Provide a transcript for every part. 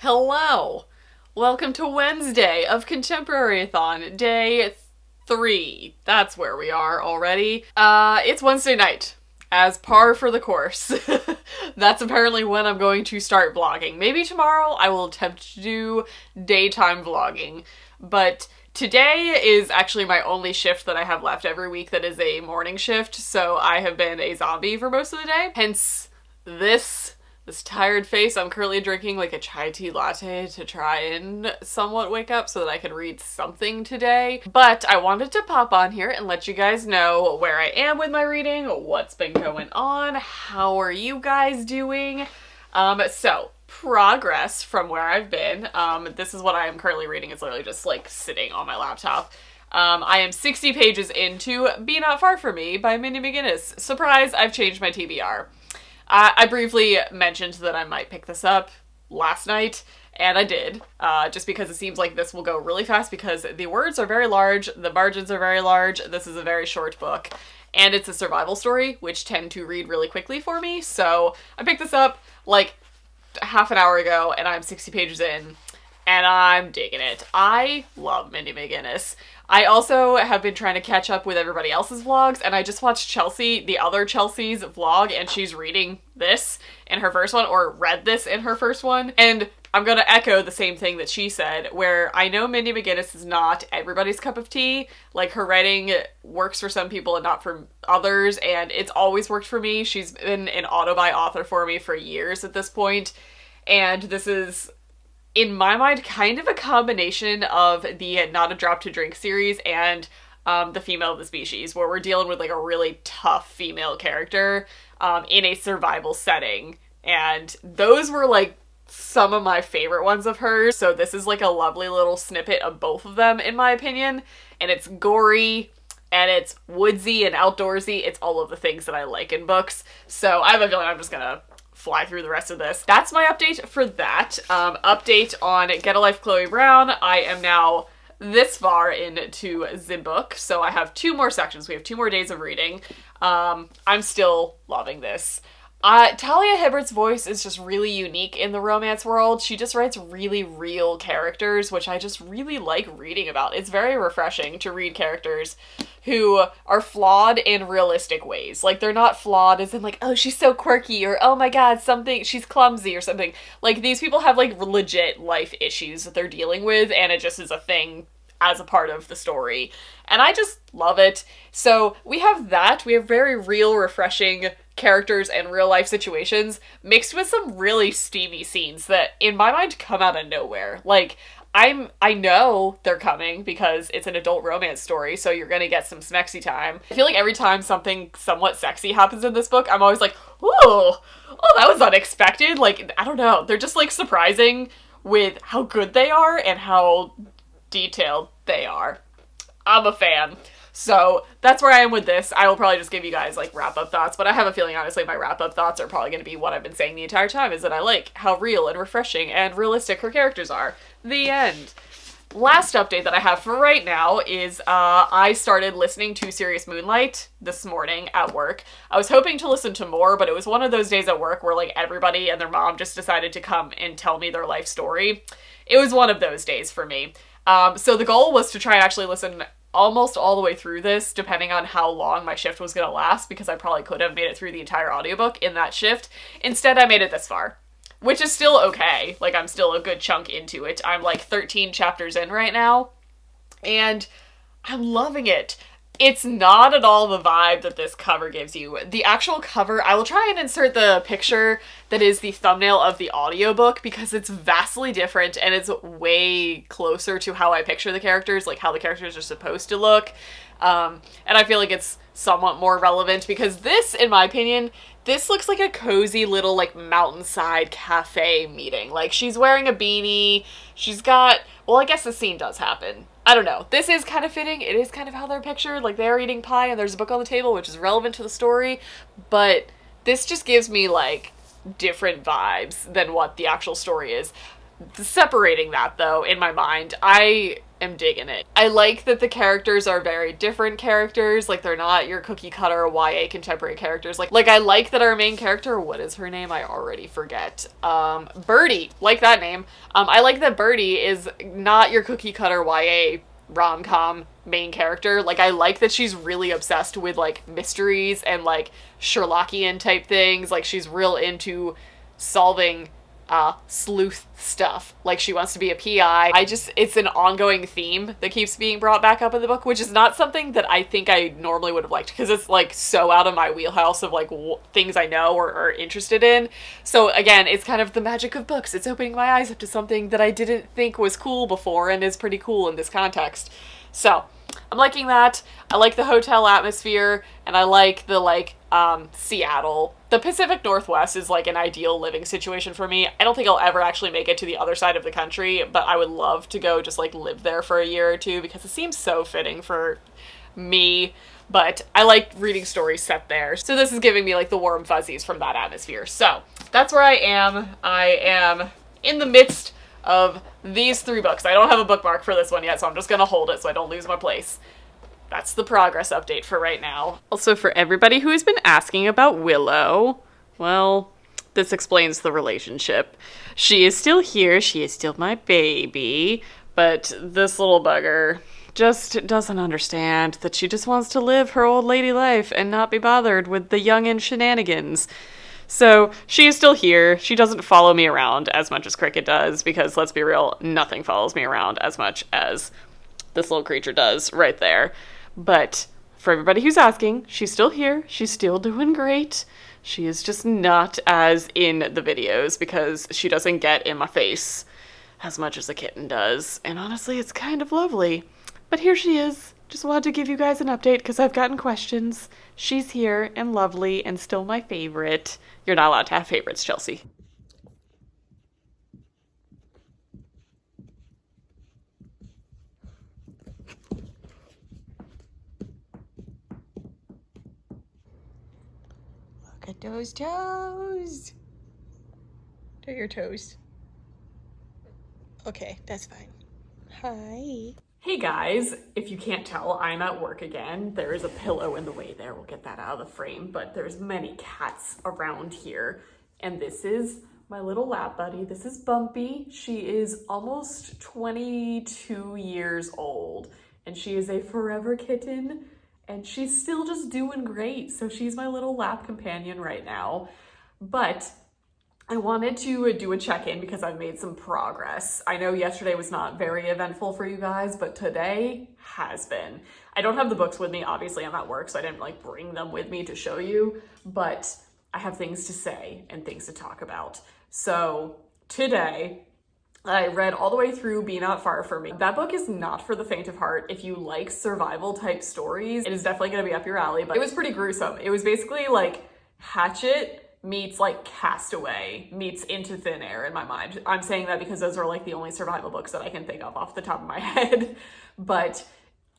Hello! Welcome to Wednesday of ContemporaryAthon, day 3. That's where we are already. It's Wednesday night, as par for the course. That's apparently when I'm going to start vlogging. Maybe tomorrow I will attempt to do daytime vlogging, but today is actually my only shift that I have left every week that is a morning shift, so I have been a zombie for most of the day. Hence this tired face. I'm currently drinking like a chai tea latte to try and somewhat wake up so that I can read something today. But I wanted to pop on here and let you guys know where I am with my reading, what's been going on, how are you guys doing? So progress from where I've been. This is what I am currently reading. It's literally just like sitting on my laptop. I am 60 pages into Be Not Far From Me by Mindy McGinnis. Surprise, I've changed my TBR. I briefly mentioned that I might pick this up last night, and I did, just because it seems like this will go really fast because the words are very large, the margins are very large, this is a very short book, and it's a survival story, which tend to read really quickly for me, so I picked this up like half an hour ago, and I'm 60 pages in, and I'm digging it. I love Mindy McGinnis. I also have been trying to catch up with everybody else's vlogs, and I just watched Chelsea, the other Chelsea's vlog, and she's reading this in her first one, or read this in her first one, and I'm gonna echo the same thing that she said, where I know Mindy McGinnis is not everybody's cup of tea. Like, her writing works for some people and not for others, and it's always worked for me. She's been an auto-buy author for me for years at this point, and this is, in my mind, kind of a combination of the Not a Drop to Drink series and The Female of the Species, where we're dealing with like a really tough female character in a survival setting. And those were like some of my favorite ones of hers. So this is like a lovely little snippet of both of them, in my opinion. And it's gory, and it's woodsy and outdoorsy. It's all of the things that I like in books. So I have a feeling I'm just gonna fly through the rest of this. That's my update for that. Update on Get a Life Chloe Brown. I am now this far into the book, so I have 2 more sections. We have 2 more days of reading. I'm still loving this. Talia Hibbert's voice is just really unique in the romance world. She just writes really real characters, which I just really like reading about. It's very refreshing to read characters who are flawed in realistic ways. Like, they're not flawed as in like, oh, she's so quirky, or oh my god, she's clumsy or something. Like, these people have like legit life issues that they're dealing with, and it just is a thing as a part of the story. And I just love it. So we have that. We have very real, refreshing characters and real life situations mixed with some really steamy scenes that, in my mind, come out of nowhere. Like, I know they're coming because it's an adult romance story, so you're gonna get some smexy time. I feel like every time something somewhat sexy happens in this book, I'm always like, ooh, oh, that was unexpected. Like, I don't know. They're just like surprising with how good they are and how detailed they are. I'm a fan. So that's where I am with this. I will probably just give you guys like wrap-up thoughts, but I have a feeling, honestly, my wrap-up thoughts are probably going to be what I've been saying the entire time, is that I like how real and refreshing and realistic her characters are. The end. Last update that I have for right now is I started listening to Serious Moonlight this morning at work. I was hoping to listen to more, but it was one of those days at work where like everybody and their mom just decided to come and tell me their life story. It was one of those days for me. So the goal was to try and actually listen almost all the way through this, depending on how long my shift was going to last, because I probably could have made it through the entire audiobook in that shift. Instead, I made it this far, which is still okay. Like, I'm still a good chunk into it. I'm like 13 chapters in right now, and I'm loving it. It's not at all the vibe that this cover gives you. The actual cover, I will try and insert the picture that is the thumbnail of the audiobook, because it's vastly different and it's way closer to how I picture the characters, like how the characters are supposed to look. And I feel like it's somewhat more relevant because this, in my opinion, this looks like a cozy little like mountainside cafe meeting. Like, she's wearing a beanie, she's got, well, I guess the scene does happen. I don't know. This is kind of fitting. It is kind of how they're pictured. Like, they're eating pie and there's a book on the table, which is relevant to the story. But this just gives me, like, different vibes than what the actual story is. Separating that, though, in my mind, I am digging it. I like that the characters are very different characters. Like, they're not your cookie cutter YA contemporary characters. Like I like that our main character, what is her name? I already forget. Birdie. Like that name. I like that Birdie is not your cookie cutter YA rom-com main character. Like, I like that she's really obsessed with, like, mysteries and, like, Sherlockian type things. Like, she's real into solving sleuth stuff. Like, she wants to be a PI. It's an ongoing theme that keeps being brought back up in the book, which is not something that I think I normally would have liked, because it's, like, so out of my wheelhouse of, like, things I know or are interested in. So again, it's kind of the magic of books. It's opening my eyes up to something that I didn't think was cool before and is pretty cool in this context. So I'm liking that. I like the hotel atmosphere, and I like the, like, Seattle. The Pacific Northwest is, like, an ideal living situation for me. I don't think I'll ever actually make it to the other side of the country, but I would love to go just, like, live there for a year or two, because it seems so fitting for me. But I like reading stories set there. So this is giving me, like, the warm fuzzies from that atmosphere. So that's where I am. I am in the midst of these 3 books. I don't have a bookmark for this one yet, so I'm just gonna hold it so I don't lose my place. That's the progress update for right now. Also, for everybody who has been asking about Willow, well, this explains the relationship. She is still here, she is still my baby, but this little bugger just doesn't understand that she just wants to live her old lady life and not be bothered with the youngin' shenanigans. So she is still here. She doesn't follow me around as much as Cricket does, because let's be real, nothing follows me around as much as this little creature does right there. But for everybody who's asking, she's still here. She's still doing great. She is just not as in the videos because she doesn't get in my face as much as the kitten does. And honestly, it's kind of lovely. But here she is. Just wanted to give you guys an update because I've gotten questions. She's here and lovely and still my favorite. You're not allowed to have favorites, Chelsea. Look at those toes. They're your toes. Okay, that's fine. Hi. Hey guys, if you can't tell, I'm at work again. There is a pillow in the way there. We'll get that out of the frame, but there's many cats around here. And this is my little lap buddy. This is Bumpy. She is almost 22 years old, and she is a forever kitten, and she's still just doing great. So she's my little lap companion right now. But I wanted to do a check-in because I've made some progress. I know yesterday was not very eventful for you guys, but today has been. I don't have the books with me. Obviously, I'm at work, so I didn't like bring them with me to show you, but I have things to say and things to talk about. So today, I read all the way through Be Not Far From Me. That book is not for the faint of heart. If you like survival type stories, it is definitely gonna be up your alley, but it was pretty gruesome. It was basically like Hatchet meets like Castaway meets Into Thin Air in my mind. I'm saying that because those are like the only survival books that I can think of off the top of my head. But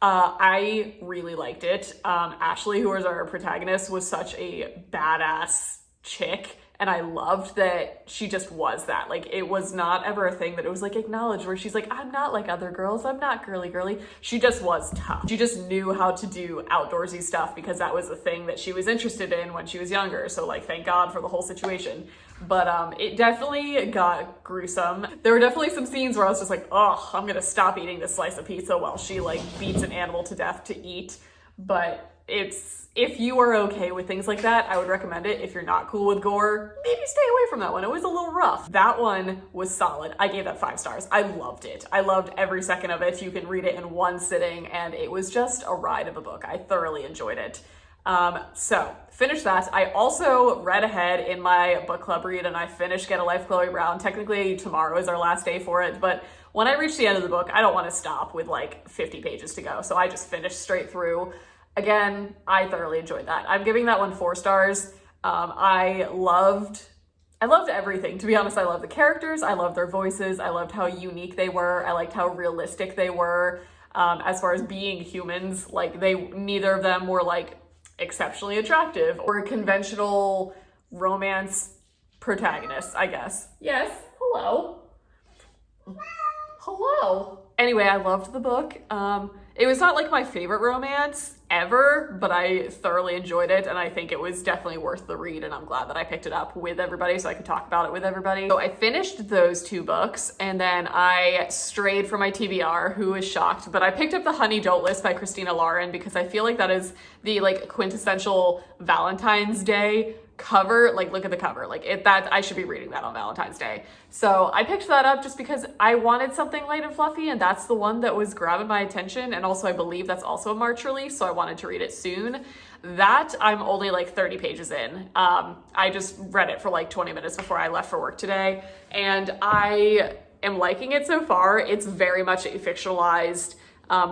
I really liked it. Ashley, who was our protagonist, was such a badass chick. And I loved that she just was that. Like, it was not ever a thing that it was like acknowledged where she's like, I'm not like other girls. I'm not girly. She just was tough. She just knew how to do outdoorsy stuff because that was the thing that she was interested in when she was younger. So like, thank God for the whole situation. But it definitely got gruesome. There were definitely some scenes where I was just like, oh, I'm gonna stop eating this slice of pizza while she like beats an animal to death to eat. But if you are okay with things like that, I would recommend it. If you're not cool with gore, maybe stay away from that one. It was a little rough. That one was solid. I gave that 5 stars. I loved it. I loved every second of it. You can read it in one sitting, and it was just a ride of a book. I thoroughly enjoyed it. So finished that. I also read ahead in my book club read, and I finished Get a Life, Chloe Brown. Technically tomorrow is our last day for it, but when I reach the end of the book, I don't want to stop with like 50 pages to go. So I just finished straight through. Again, I thoroughly enjoyed that. I'm giving that one 4 stars. I loved everything. To be honest, I loved the characters. I loved their voices. I loved how unique they were. I liked how realistic they were. As far as being humans, like neither of them were like exceptionally attractive or conventional romance protagonists, I guess. Yes, hello. Hello. Anyway, I loved the book. It was not like my favorite romance ever, but I thoroughly enjoyed it, and I think it was definitely worth the read, and I'm glad that I picked it up with everybody so I could talk about it with everybody. So I finished those 2 books, and then I strayed from my TBR, who was shocked, but I picked up The Honey Don't List by Christina Lauren because I feel like that is the like quintessential Valentine's Day cover. Like, look at the cover, like that I should be reading that on Valentine's Day. So I picked that up just because I wanted something light and fluffy, and that's the one that was grabbing my attention. And also I believe that's also a March release, so I wanted to read it soon. That I'm only like 30 pages in. I just read it for like 20 minutes before I left for work today, and I am liking it so far. It's very much a fictionalized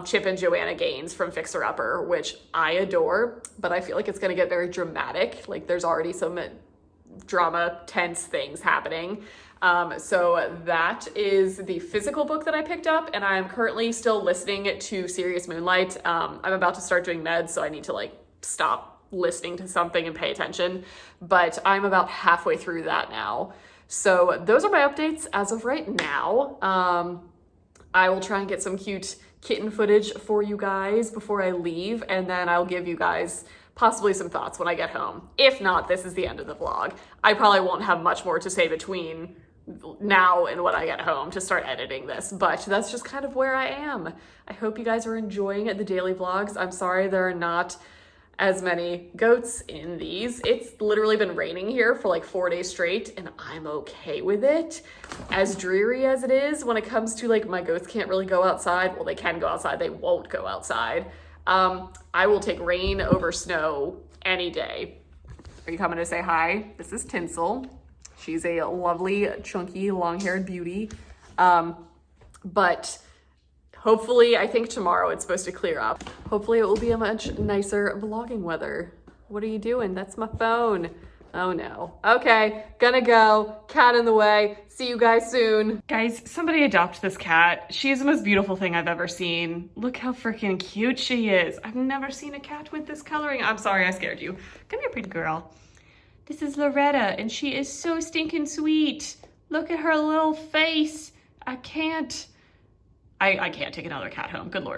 Chip and Joanna Gaines from Fixer Upper, which I adore, but I feel like it's going to get very dramatic. Like, there's already some drama, tense things happening. So that is the physical book that I picked up, and I'm currently still listening to Serious Moonlight. I'm about to start doing meds, so I need to like stop listening to something and pay attention, but I'm about halfway through that now. So those are my updates as of right now. I will try and get some cute kitten footage for you guys before I leave, and then I'll give you guys possibly some thoughts when I get home. If not, this is the end of the vlog. I probably won't have much more to say between now and when I get home to start editing this, but that's just kind of where I am. I hope you guys are enjoying the daily vlogs. I'm sorry there are not as many goats in these. It's literally been raining here for like 4 days straight, and I'm okay with it. As dreary as it is when it comes to like my goats can't really go outside. Well, they can go outside, they won't go outside. I will take rain over snow any day. Are you coming to say hi? This is Tinsel. She's a lovely, chunky, long-haired beauty. But hopefully, I think tomorrow it's supposed to clear up. Hopefully it will be a much nicer vlogging weather. What are you doing? That's my phone. Oh no. Okay, gonna go. Cat in the way. See you guys soon. Guys, somebody adopt this cat. She is the most beautiful thing I've ever seen. Look how freaking cute she is. I've never seen a cat with this coloring. I'm sorry I scared you. Come here, pretty girl. This is Loretta, and she is so stinking sweet. Look at her little face. I can't take another cat home. Good Lord.